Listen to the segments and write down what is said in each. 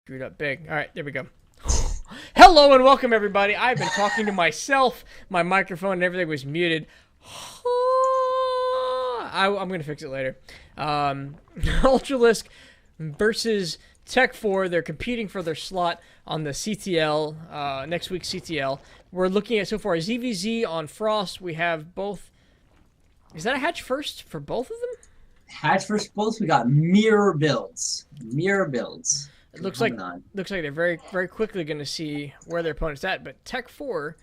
Screwed up big. All right, there we go. Hello and welcome, everybody. I've been talking to myself. My microphone and everything was muted. I'm going to fix it later. ultralisk versus TechFour. They're competing for their slot on the CTL, next week's CTL. We're looking at so far ZVZ on Frost. We have both. Is that a hatch first for both of them? Hatch first both. We got mirror builds. Mirror builds. It looks like they're very quickly going to see where their opponent's at. But TechFour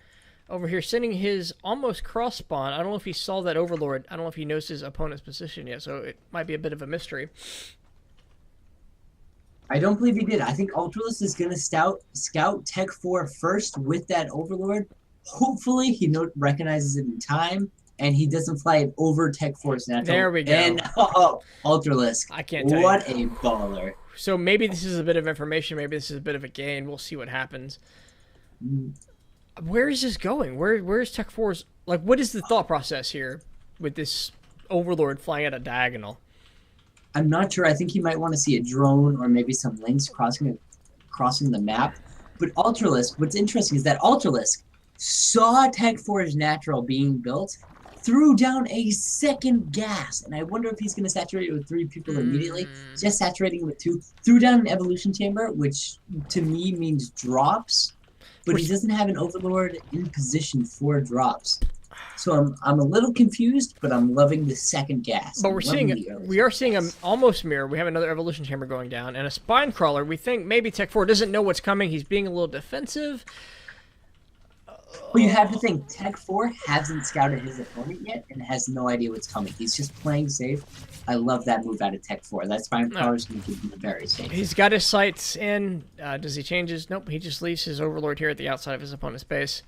over here sending his almost cross spawn. I don't know if he saw that Overlord. I don't know if he knows his opponent's position yet, so it might be a bit of a mystery. I don't believe he did. I think Ultralisk is going to scout TechFour first with that Overlord. Hopefully he recognizes it in time, and he doesn't fly it over TechFour's natural. There we go. And Ultralisk. I can't tell what you. A baller. So maybe this is a bit of information. Maybe this is a bit of a gain. We'll see what happens. Where is this going? Where is TechFour's... Like, what is the thought process here with this Overlord flying at a diagonal? I'm not sure. I think he might want to see a drone or maybe some links crossing the map. But Ultralisk, what's interesting is that Ultralisk saw TechFour's natural being built, threw down a second gas, and I wonder if he's going to saturate it with 3 people immediately. Just saturating with 2. Threw down an evolution chamber, which to me means drops, but he doesn't have an Overlord in position for drops. So I'm a little confused, but I'm loving the second gas. But we are seeing an almost mirror. We have another evolution chamber going down, and a spine crawler. We think maybe TechFour doesn't know what's coming. He's being a little defensive. Well, you have to think, TechFour hasn't scouted his opponent yet and has no idea what's coming. He's just playing safe. I love that move out of TechFour. That spine crawler is going to keep him very safe. He's got his sights in. Does he change his? Nope, he just leaves his Overlord here at the outside of his opponent's base.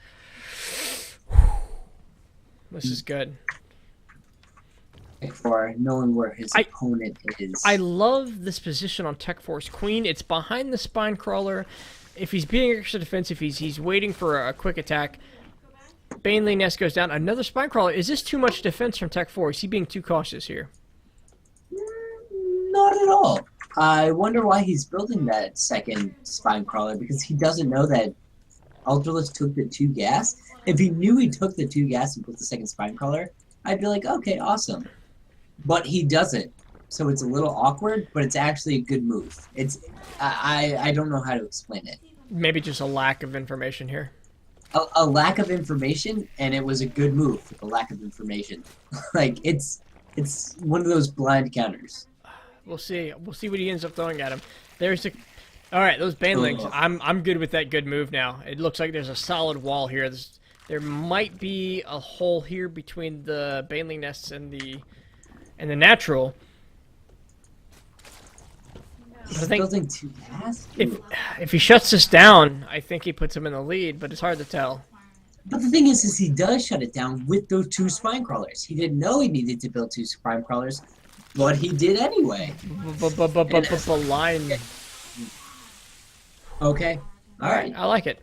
This is good. TechFour, knowing where his opponent is. I love this position on TechFour's Queen. It's behind the spine crawler. If he's being extra defensive, he's waiting for a quick attack. Baneling Nest goes down. Another spine crawler. Is this too much defense from TechFour? Is he being too cautious here? Not at all. I wonder why he's building that second spine crawler, because he doesn't know that Ultralisk took the 2 gas. If he knew he took the 2 gas and put the second spine crawler, I'd be like, okay, awesome. But he doesn't. So it's a little awkward, but it's actually a good move. I don't know how to explain it. Maybe just a lack of information here. A lack of information, and it was a good move with a lack of information. Like, it's one of those blind counters. We'll see. We'll see what he ends up throwing at him. There's a... All right, those banelings. I'm good with that good move now. It looks like there's a solid wall here. There might be a hole here between the baneling nests and the natural. He's building 2 gas? If he shuts this down, I think he puts him in the lead, but it's hard to tell. But the thing is he does shut it down with those 2 spine crawlers. He didn't know he needed to build 2 spine crawlers, but he did anyway. Line. Okay. All right. I like it.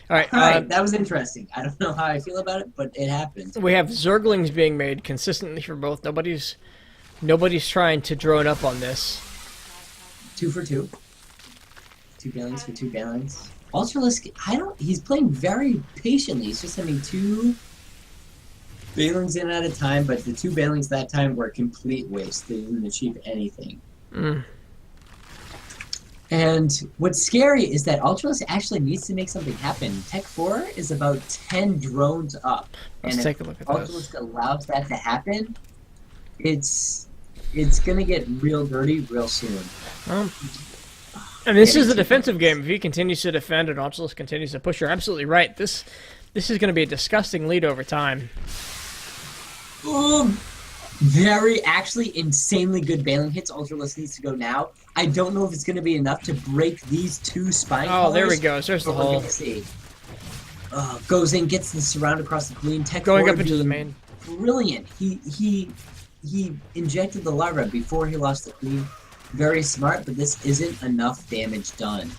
All right. That was interesting. I don't know how I feel about it, but it happened. We have Zerglings being made consistently for both. Nobody's trying to drone up on this. 2 for 2. 2 banelings for 2 banelings. Ultralisk, he's playing very patiently. He's just sending 2 banelings in at a time, but the 2 banelings that time were a complete waste. They didn't achieve anything. And what's scary is that Ultralisk actually needs to make something happen. TechFour is about 10 drones up. Let's take a look at this. Ultralisk allows that to happen, it's going to get real dirty real soon. And this is a defensive game. If he continues to defend and Ultralisk continues to push, you're absolutely right. This is going to be a disgusting lead over time. Actually insanely good bailing hits. Ultralisk needs to go now. I don't know if it's going to be enough to break these 2 spine crawlers. Oh, there we go. There's the hole. See. Goes in, gets the surround across the Queen. TechFour going up into the main. Brilliant. He injected the larva before he lost the Queen. Very smart, but this isn't enough damage done.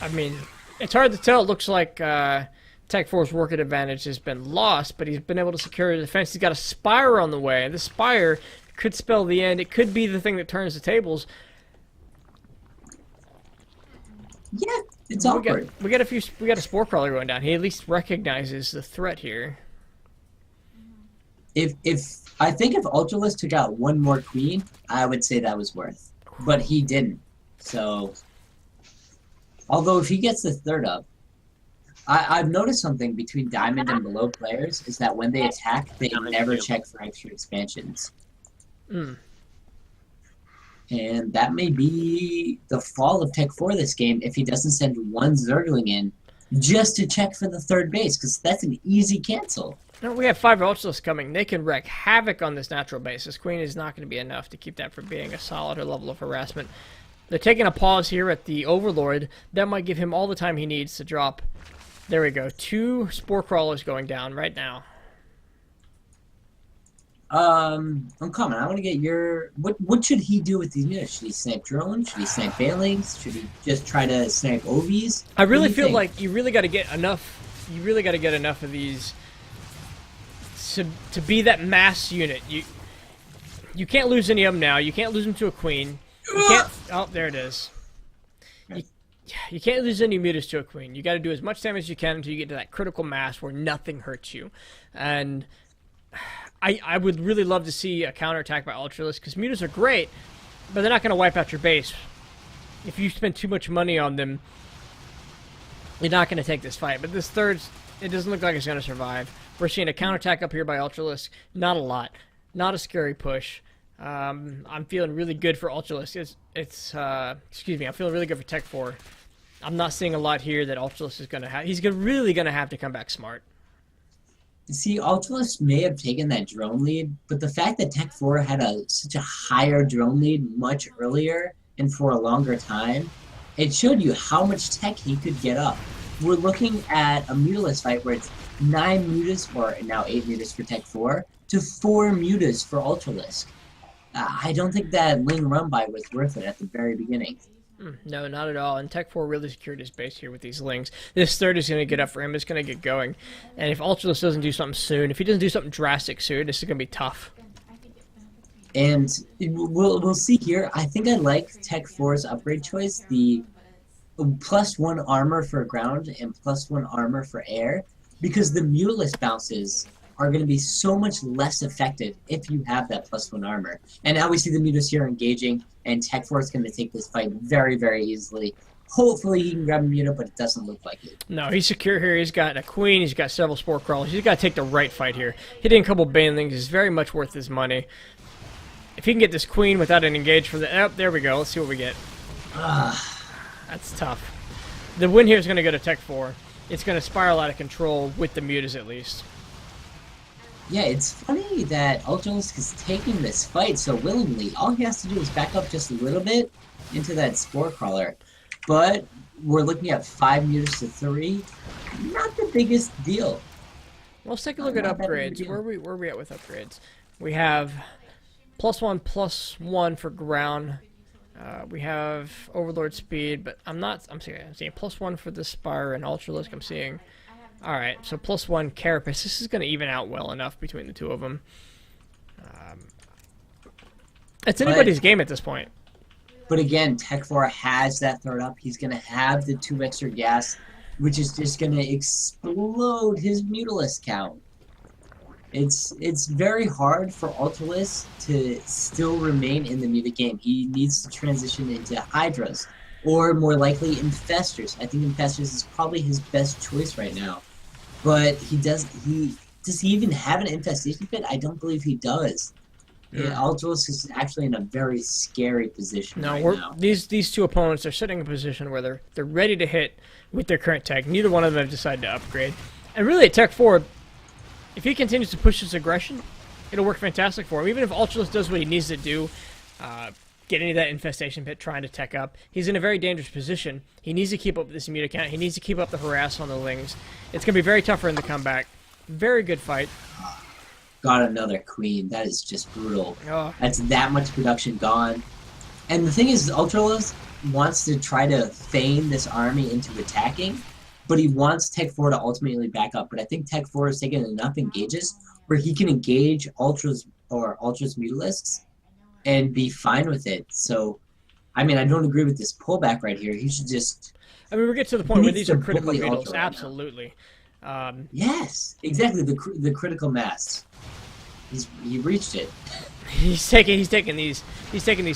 I mean, it's hard to tell. It looks like TechFour's working advantage has been lost, but he's been able to secure the defense. He's got a Spire on the way. The Spire could spell the end. It could be the thing that turns the tables. Yeah, it's We got awkward. we got a spore crawler going down. He at least recognizes the threat here. If I think if Ultralisk took out one more queen, I would say that was worth. But he didn't. So although if he gets the third up, I've noticed something between diamond and below players is that when they attack, they never check for extra expansions. Mm. And that may be the fall of TechFour this game if he doesn't send one Zergling in just to check for the third base, because that's an easy cancel. No, we have 5 Ultralisks coming. They can wreak havoc on this natural base. This queen is not going to be enough to keep that from being a solid level of harassment. They're taking a pause here at the Overlord. That might give him all the time he needs to drop. There we go. 2 spore crawlers going down right now. Uncommon, I want to get your... What should he do with these units? Should he snipe drones? Should he snipe banelings? Should he just try to snipe OVs? I really feel like you really got to get enough... You really got to get enough of these to be that mass unit. You can't lose any of them now. You can't lose them to a queen. You can't... Oh, there it is. You can't lose any mutas to a queen. You got to do as much damage as you can until you get to that critical mass where nothing hurts you. And I would really love to see a counterattack by Ultralisk, because mutas are great, but they're not going to wipe out your base. If you spend too much money on them, you're not going to take this fight. But this third, it doesn't look like it's going to survive. We're seeing a counterattack up here by Ultralisk. Not a lot. Not a scary push. I'm feeling really good for Ultralisk. Excuse me, I'm feeling really good for TechFour. I'm not seeing a lot here that Ultralisk is going to have. He's really going to have to come back smart. See, Ultralisk may have taken that drone lead, but the fact that TechFour had such a higher drone lead much earlier and for a longer time, it showed you how much tech he could get up. We're looking at a mutalist fight where it's 9 mutas, or now 8 mutas for TechFour, to 4 mutas for Ultralisk. I don't think that Ling run-by was worth it at the very beginning. No, not at all. And TechFour really secured his base here with these Lings. This third is going to get up for him. It's going to get going. And if Ultralisk doesn't do something soon, if he doesn't do something drastic soon, this is going to be tough. And we'll see here. I think I like TechFour's upgrade choice, the +1 armor for ground and +1 armor for air, because the Mutalist bounces are going to be so much less effective if you have that +1 armor. And now we see the Mutas here engaging, and TechFour is going to take this fight very, very easily. Hopefully he can grab a Muta, but it doesn't look like it. No, he's secure here. He's got a queen. He's got several spore crawlers. He's got to take the right fight here. Hitting a couple banelings is very much worth his money. If he can get this queen without an engage for the... Oh, there we go. Let's see what we get. That's tough. The win here is going to go to TechFour. It's going to spiral out of control with the Mutas at least. Yeah, it's funny that Ultralisk is taking this fight so willingly. All he has to do is back up just a little bit into that spore crawler. But we're looking at 5 mutas to 3. Not the biggest deal. Well, let's take a look at upgrades. Where are we at with upgrades? We have +1/+1 for ground. We have Overlord speed, but I'm seeing +1 for the Spire and Ultralisk. I'm seeing. Alright, so +1 Carapace. This is going to even out well enough between the two of them. It's anybody's game at this point. But again, TechFour has that third up. He's going to have the 2 extra gas, which is just going to explode his Mutalist count. It's very hard for Ultralisk to still remain in the Muta game. He needs to transition into Hydras, or more likely Infestors. I think Infestors is probably his best choice right now. But does he even have an infestation pit? I don't believe he does. Yeah, Ultralisk is actually in a very scary position right now. These two opponents are sitting in a position where they're ready to hit with their current tech. Neither one of them have decided to upgrade. And really at TechFour, if he continues to push his aggression, it'll work fantastic for him. Even if Ultralisk does what he needs to do, get into that infestation pit, trying to tech up, he's in a very dangerous position. He needs to keep up this Muta count. He needs to keep up the harass on the Lings. It's going to be very tough for him to come back. Very good fight. Got another queen. That is just brutal. Oh. That's that much production gone. And the thing is, Ultralisk wants to try to feign this army into attacking, but he wants TechFour to ultimately back up. But I think TechFour has taken enough engages where he can engage Ultras Mutalisks and be fine with it. So, I mean, I don't agree with this pullback right here. He should just I mean, we get to the He point where needs these are to critical bully beetles. Ultra right now. Absolutely. Yes, exactly. The critical mass. He reached it. He's taking these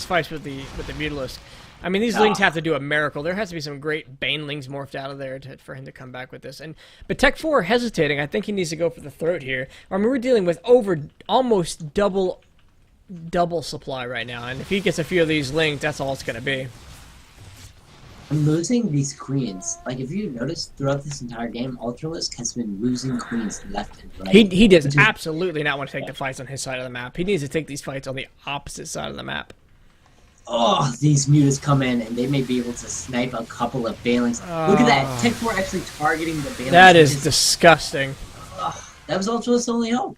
fights with the Mutalisk. I mean, these lings have to do a miracle. There has to be some great banelings morphed out of there for him to come back with this. But TechFour hesitating. I think he needs to go for the throat here. I mean, we're dealing with almost double supply right now, and if he gets a few of these lings, that's all it's going to be. I'm losing these queens. Like, if you notice throughout this entire game, Ultralisk has been losing queens left and right. He does absolutely not want to take the fights on his side of the map. He needs to take these fights on the opposite side of the map. Oh, these mutas come in and they may be able to snipe a couple of Banelings. Look at that. TechFour actually targeting the Banelings. That is disgusting. That was Ultralisk's only hope.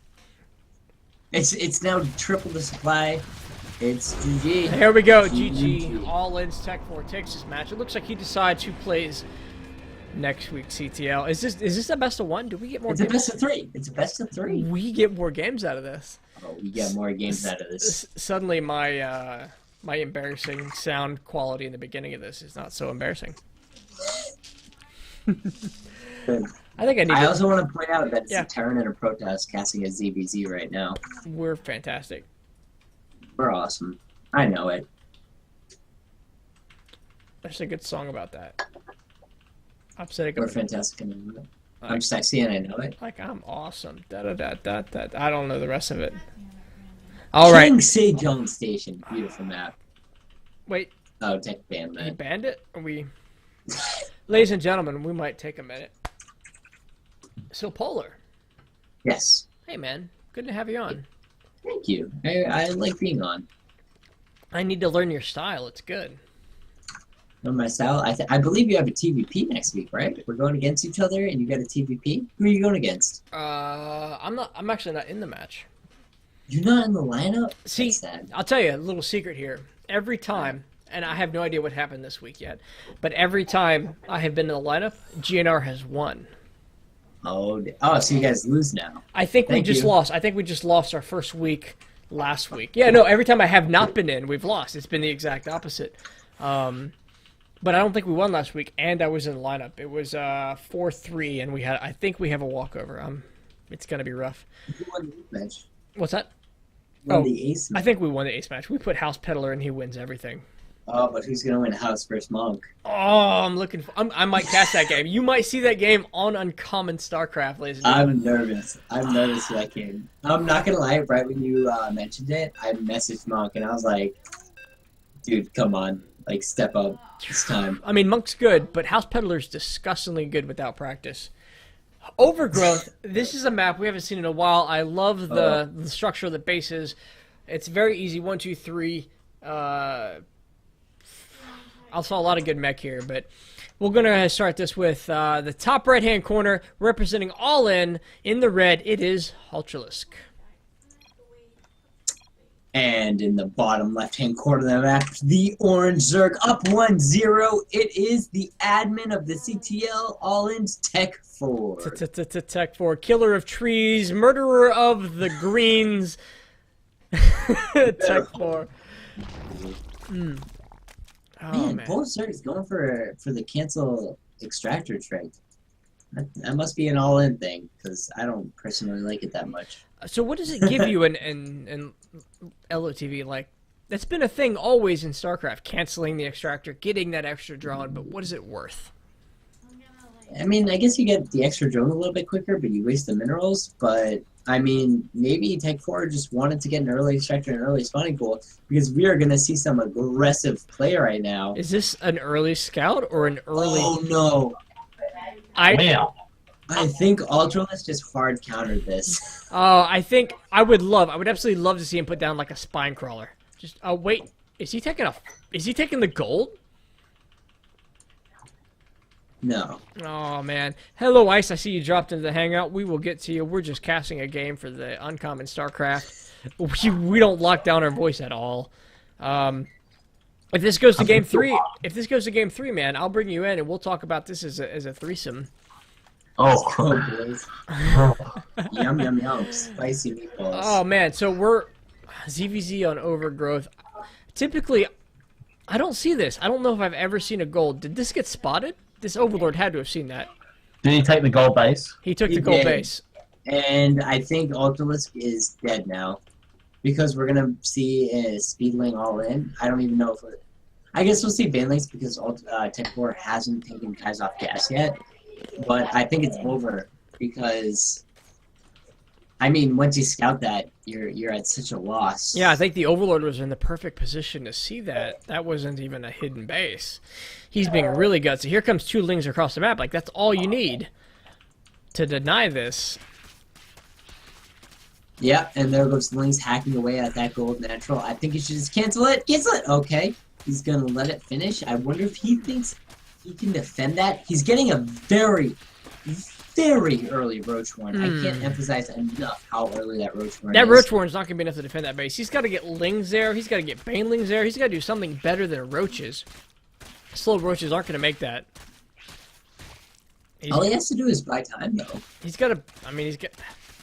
It's now triple the supply. It's GG. Here we go. GG. All-ins. TechFour takes this match. It looks like he decides who plays next week's CTL. Is this a best of one? Do we get more games? It's a best of three. It's a best of three. We get more games out of this. Oh, we get more games out of this. Suddenly my embarrassing sound quality in the beginning of this is not so embarrassing. I also want to point out that it's a Terran and a Protoss casting a ZBZ right now. We're fantastic. We're awesome. I know it. There's a good song about that. I'm saying we're fantastic and I know it. I'm sexy and I know it. Like, I'm awesome. Da-da-da-da-da. I don't know the rest of it. All right. King Sejong Station. Beautiful map. Wait. Oh, Tech banned that. He banned it? Ladies and gentlemen, we might take a minute. So, Polar. Yes. Hey, man. Good to have you on. Thank you. I like being on. I need to learn your style. It's good. Know my style? I believe you have a TVP next week, right? We're going against each other and you got a TVP? Who are you going against? I'm actually not in the match. You're not in the lineup? See, I'll tell you a little secret here. Every time, and I have no idea what happened this week yet, but every time I have been in the lineup, GNR has won. Oh, so you guys lose now. I think we just lost. I think we just lost our first week last week. Yeah, no, every time I have not been in, we've lost. It's been the exact opposite. But I don't think we won last week, and I was in the lineup. It was 4-3, and I think we have a walkover. It's going to be rough. Who won the match? What's that? The ace match. I think we won the ace match. We put House Peddler, and he wins everything. Oh, but who's going to win House versus Monk? Oh, I might catch that game. You might see that game on Uncommon StarCraft, ladies and gentlemen. I'm nervous. I'm nervous for that game. I'm not going to lie. Right when you mentioned it, I messaged Monk, and I was like, dude, come on. Like, step up this time. I mean, Monk's good, but House Peddler's disgustingly good without practice. Overgrowth, this is a map we haven't seen in a while. I love the structure of the bases. It's very easy. 1, 2, 3. I saw a lot of good mech here, but we're going to start this with the top right-hand corner, representing all in the red. It is Ultralisk. And in the bottom left-hand corner of the map, the orange Zerg up 1-0. It is the admin of the CTL All-In's TechFour. TechFour, killer of trees, murderer of the greens. TechFour. Oh, man. Both Zerg is going for the cancel extractor trait. That must be an all-in thing, because I don't personally like it that much. So what does it give you in LOTV? Like, that's been a thing always in StarCraft, canceling the extractor, getting that extra drone, but what is it worth? I mean, I guess you get the extra drone a little bit quicker, but you waste the minerals. But, I mean, maybe TechFour just wanted to get an early extractor and an early spawning pool, because we are going to see some aggressive play right now. Is this an early scout or an early... Oh, no. I think Ultralisk just hard countered this. I think I would absolutely love to see him put down like a spine crawler. Just wait, is he taking the gold? No. Oh man. Hello Ice, I see you dropped into the hangout. We will get to you. We're just casting a game for the Uncommon StarCraft. We don't lock down our voice at all. If this goes to game 3, man, I'll bring you in and we'll talk about this as a threesome. Oh, boys. Yum, yum, yum. Spicy meatballs. Oh, man. So we're ZVZ on Overgrowth. Typically, I don't see this. I don't know if I've ever seen a gold. Did this get spotted? this Overlord had to have seen that. Did he take the gold base? He took He the gold did. base. And I think Ultralisk is dead now. Because we're going to see a Speedling all in. I don't even know if it... I guess we'll see Banelings because TechFour hasn't taken guys off gas yet. But I think it's over because... I mean, once you scout that, you're at such a loss. Yeah, I think the Overlord was in the perfect position to see that. That wasn't even a hidden base. He's being really gutsy. Here comes 2 Lings across the map. Like, that's all you need to deny this. Yeah, and there goes Lings hacking away at that gold natural. I think he should just cancel it. Cancel it! Okay. He's going to let it finish. I wonder if he thinks he can defend that. He's getting a very, very early Roach Horn. I can't emphasize enough how early that Roach Horn is. That Roach Horn's not going to be enough to defend that base. He's got to get Lings there. He's got to get Banelings there. He's got to do something better than Roaches. Slow Roaches aren't going to make that. All he has to do is buy time, though. He's got to... I mean, he's got...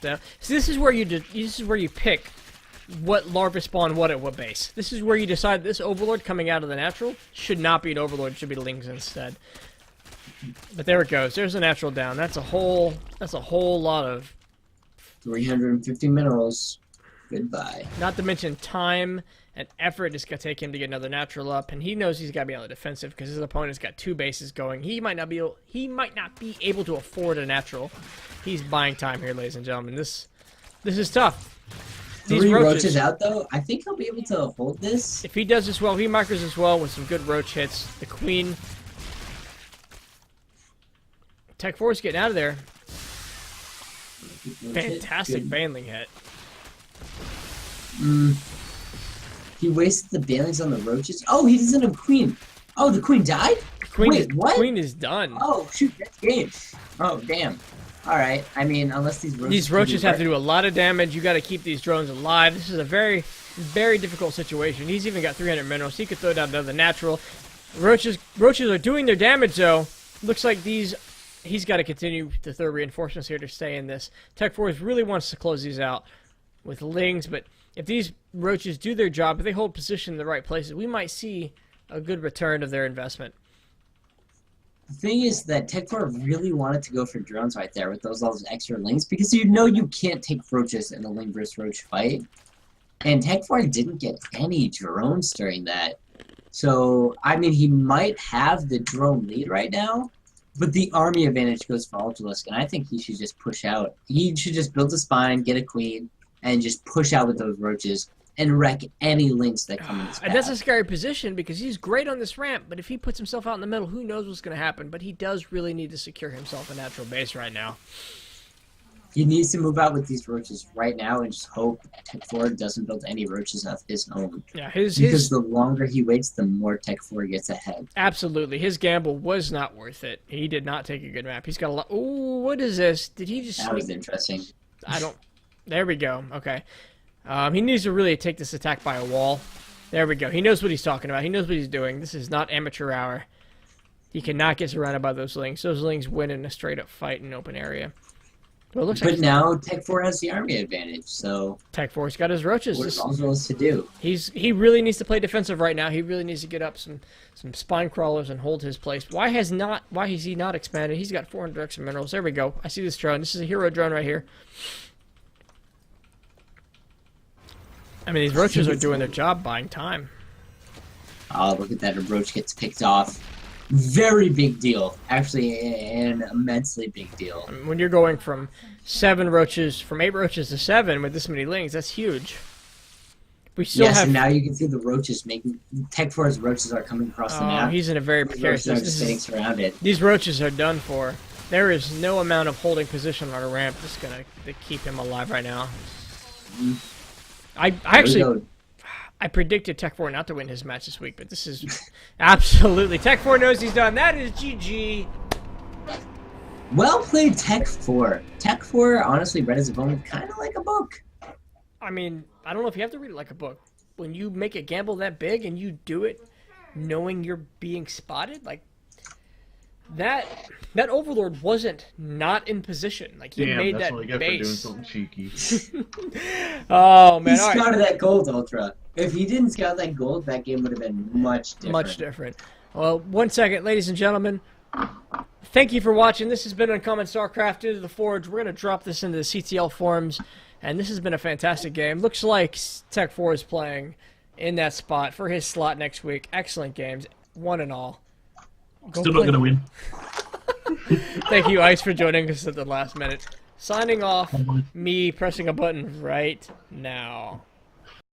So this is where you pick what larva spawn what at what base. This is where you decide this Overlord coming out of the natural should not be an Overlord, it should be Lings instead. But there it goes. There's a natural down. That's a whole lot of 350 minerals. Goodbye. Not to mention time and effort it's gonna take him to get another natural up, and he knows he's gotta be on the defensive because his opponent's got 2 bases going. He might not be able to afford a natural. He's buying time here, ladies and gentlemen. This is tough. These 3 roaches out though. I think he'll be able to hold this. If he does this well, he micros as well with some good roach hits. The Queen. TechFour's getting out of there. Fantastic Baneling hit. He wasted the Banelings on the roaches. Oh, he doesn't have Queen. Oh, the Queen died? Wait, what? Queen is done. Oh, shoot, that's game. Oh, damn. Alright, I mean, unless these roaches have to do a lot of damage. You got to keep these drones alive. This is a very, very difficult situation. He's even got 300 minerals. He could throw down another natural. Roaches are doing their damage, though. Looks like he's got to continue to throw reinforcements here to stay in this. TechFour really wants to close these out with Lings, but if these roaches do their job, if they hold position in the right places, we might see a good return of their investment. The thing is that TechFour really wanted to go for drones right there with all those extra Lings, because you know you can't take roaches in a Ling vs. Roach fight. And TechFour didn't get any drones during that. So, I mean, he might have the drone lead right now, but the army advantage goes for Ultralisk, and I think he should just push out. He should just build a spine, get a queen, and just push out with those roaches and wreck any Lings that come in his path. And that's a scary position because he's great on this ramp, but if he puts himself out in the middle, who knows what's going to happen. But he does really need to secure himself a natural base right now. He needs to move out with these roaches right now and just hope TechFour doesn't build any roaches of his own. Yeah, because the longer he waits, the more TechFour gets ahead. Absolutely. His gamble was not worth it. He did not take a good map. He's got a lot... Ooh, what is this? Did he just... That was interesting. I don't... There we go. Okay. He needs to really take this attack by a wall. There we go. He knows what he's talking about. He knows what he's doing. This is not amateur hour. He cannot get surrounded by those Lings. Those Lings win in a straight-up fight in an open area. But it looks like now TechFour has the army advantage, so... TechFour's got his roaches. What's Ultralisk to do? He really needs to play defensive right now. He really needs to get up some spine crawlers and hold his place. Why has he not expanded? He's got 400 extra minerals. There we go. I see this drone. This is a hero drone right here. I mean, these roaches are doing their job, buying time. Oh, look at that. A roach gets picked off. Very big deal. Actually, an immensely big deal. I mean, when you're going from 8 roaches to 7 with this many Lings, that's huge. We still have... and now you can see the roaches making... TechFour's roaches are coming across the map. He's in a very precarious position. Surrounded. These roaches are done for. There is no amount of holding position on a ramp that's going to keep him alive right now. I predicted TechFour not to win his match this week, but this is absolutely... TechFour knows he's done. That is GG. Well played, TechFour. TechFour honestly read his opponent kind of like a book. I mean, I don't know if you have to read it like a book. When you make a gamble that big and you do it knowing you're being spotted, like... That Overlord wasn't not in position. Like he made that base. Damn, that's what I get for doing something cheeky. Oh man! He scouted that gold, Ultra. If he didn't scout that gold, that game would have been much different. Much different. Well, 1 second, ladies and gentlemen. Thank you for watching. This has been Uncommon StarCraft Into the Forge. We're going to drop this into the CTL forums, and this has been a fantastic game. Looks like TechFour is playing in that spot for his slot next week. Excellent games, one and all. Still not going to win. Thank you, Ice, for joining us at the last minute. Signing off, me pressing a button right now.